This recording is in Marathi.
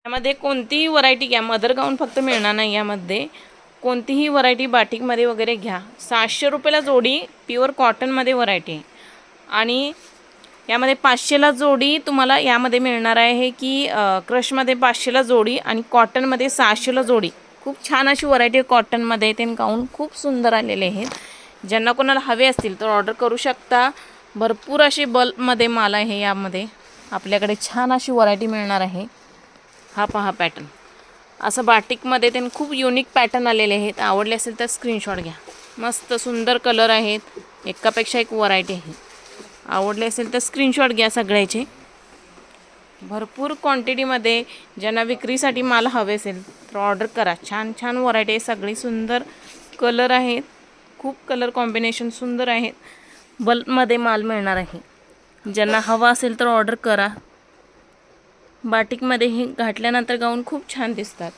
यामध्ये कोणतीही व्हरायटी घ्या, मदर गाऊन फक्त मिळणार नाही, यामध्ये कोणतीही व्हरायटी बाटिकमध्ये वगैरे घ्या 700 रुपयाला जोडी प्युअर कॉटनमध्ये व्हरायटी आहे. आणि यामध्ये 500ला जोडी तुम्हाला यामध्ये मिळणार आहे की क्रशमध्ये 500ला जोडी आणि कॉटनमध्ये 600ला जोडी. खूप छान अशी व्हरायटी कॉटनमध्ये. ते गाऊन खूप सुंदर आलेले आहेत. ज्यांना कोणाला हवे असतील तर ऑर्डर करू शकता. भरपूर अशी बल्कमध्ये माल आहे. यामध्ये आपल्याकडे छान अशी व्हरायटी मिळणार आहे. हा पहा पॅटर्न असं बाटिकमध्ये ते खूप युनिक पॅटर्न आलेले आहेत. आवडले असेल तर स्क्रीनशॉट घ्या. मस्त सुंदर कलर आहेत. एकापेक्षा एक व्हरायटी आहे. आवडले असेल तर स्क्रीनशॉट घ्या सगळ्याचे. भरपूर क्वांटिटीमध्ये ज्यांना विक्रीसाठी माल हवे असेल तर ऑर्डर करा. छान छान व्हरायटी आहे. सगळी सुंदर कलर आहेत. खूप कलर कॉम्बिनेशन सुंदर आहेत. बल्कमध्ये माल मिळणार आहे. ज्यांना हवा असेल तर ऑर्डर करा. बाटिकमध्ये हे घातल्यानंतर गाऊन खूप छान दिसतात.